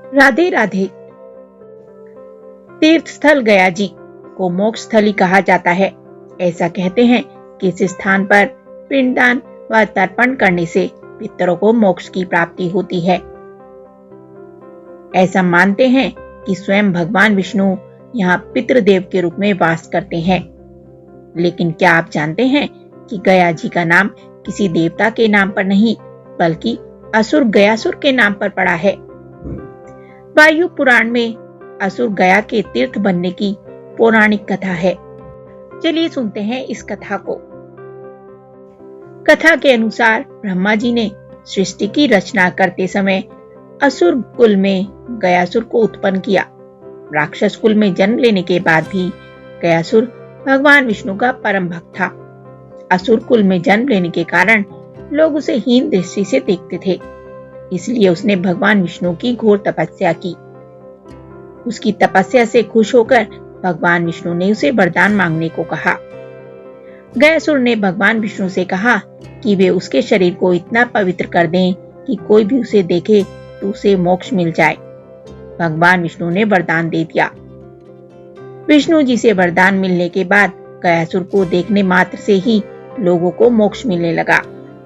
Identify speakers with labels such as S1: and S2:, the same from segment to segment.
S1: राधे राधे। तीर्थ स्थल गया जी को मोक्ष स्थल ही कहा जाता है। ऐसा कहते हैं कि इस स्थान पर पिंडदान व तर्पण करने से पितरों को मोक्ष की प्राप्ति होती है। ऐसा मानते हैं कि स्वयं भगवान विष्णु यहाँ पितृदेव के रूप में वास करते हैं। लेकिन क्या आप जानते हैं कि गया जी का नाम किसी देवता के नाम पर नहीं बल्कि असुर गयासुर के नाम पर पड़ा है। वायु पुराण में असुर गया के तीर्थ बनने की पौराणिक कथा है। चलिए सुनते हैं इस कथा को। कथा के अनुसार ब्रह्मा जी ने सृष्टि की रचना करते समय असुर कुल में गयासुर को उत्पन्न किया। राक्षस कुल में जन्म लेने के बाद भी गयासुर भगवान विष्णु का परम भक्त था। असुर कुल में जन्म लेने के कारण लोग उसे हीन दृष्टि से देखते थे, इसलिए उसने भगवान विष्णु की घोर तपस्या की। उसकी तपस्या से खुश होकर भगवान विष्णु ने उसे वरदान मांगने को कहा। गयासुर ने भगवान विष्णु से कहा कि वे उसके शरीर को इतना पवित्र कर दें कि कोई भी उसे देखे तो उसे मोक्ष मिल जाए। भगवान विष्णु ने वरदान दे दिया। विष्णु जी से वरदान मिलने के बाद गयासुर को देखने मात्र से ही लोगों को मोक्ष मिलने लगा।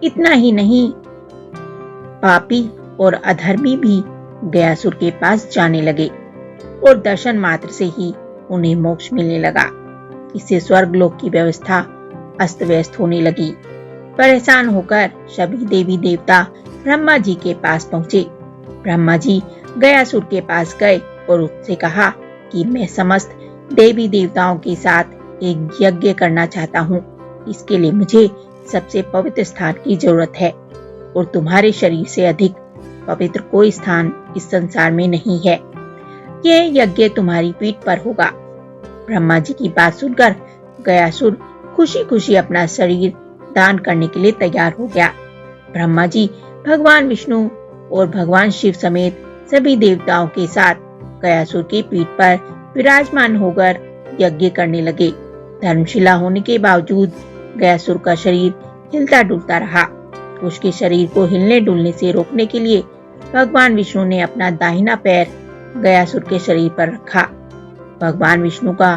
S1: इतना ही नहीं, पापी और अधर्मी भी गयासुर के पास जाने लगे और दर्शन मात्र से ही उन्हें मोक्ष मिलने लगा। इससे स्वर्गलोक की व्यवस्था अस्त व्यस्त होने लगी। परेशान होकर सभी देवी देवता ब्रह्मा जी के पास पहुंचे। ब्रह्मा जी गयासुर के पास गए और उससे कहा कि मैं समस्त देवी देवताओं के साथ एक यज्ञ करना चाहता हूँ। इसके लिए मुझे सबसे पवित्र स्थान की जरूरत है और तुम्हारे शरीर से अधिक पवित्र कोई स्थान इस संसार में नहीं है। यह यज्ञ तुम्हारी पीठ पर होगा। ब्रह्मा जी की बात सुनकर गयासुर खुशी खुशी अपना शरीर दान करने के लिए तैयार हो गया। ब्रह्मा जी भगवान विष्णु और भगवान शिव समेत सभी देवताओं के साथ गयासुर की पीठ पर विराजमान होकर यज्ञ करने लगे। धर्मशिला होने के बावजूद गयासुर का शरीर हिलता डुलता रहा। उसके शरीर को हिलने डुलने से रोकने के लिए भगवान विष्णु ने अपना दाहिना पैर गयासुर के शरीर पर रखा। भगवान विष्णु का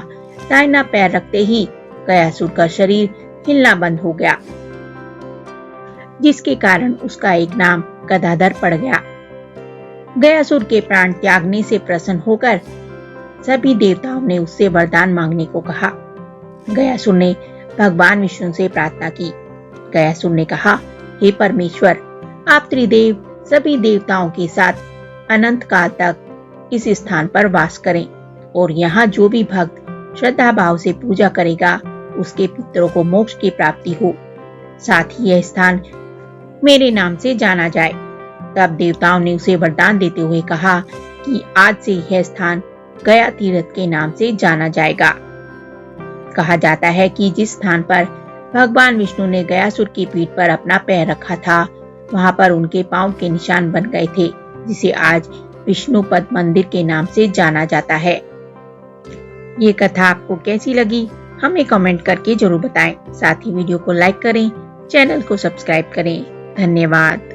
S1: दाहिना पैर रखते ही गयासुर का शरीर हिलना बंद हो गया, जिसके कारण उसका एक नाम गदाधर पड़ गया। गयासुर के प्राण त्यागने से प्रसन्न होकर सभी देवताओं ने उससे वरदान मांगने को कहा। गयासुर ने भगवान विष्णु से प्रार्थना की। गयासुर ने कहा, हे परमेश्वर, आप त्रिदेव सभी देवताओं के साथ अनंत काल तक इस स्थान पर वास करें और यहाँ जो भी भक्त श्रद्धा भाव से पूजा करेगा उसके पितरों को मोक्ष की प्राप्ति हो। साथ ही यह स्थान मेरे नाम से जाना जाए। तब देवताओं ने उसे वरदान देते हुए कहा कि आज से यह स्थान गया तीर्थ के नाम से जाना जाएगा। कहा जाता है कि जिस स्थान पर भगवान विष्णु ने गयासुर की पीठ पर अपना पैर रखा था, वहां पर उनके पांव के निशान बन गए थे, जिसे आज विष्णु पद मंदिर के नाम से जाना जाता है। ये कथा आपको कैसी लगी हमें कमेंट करके जरूर बताएं। साथ ही वीडियो को लाइक करें, चैनल को सब्सक्राइब करें। धन्यवाद।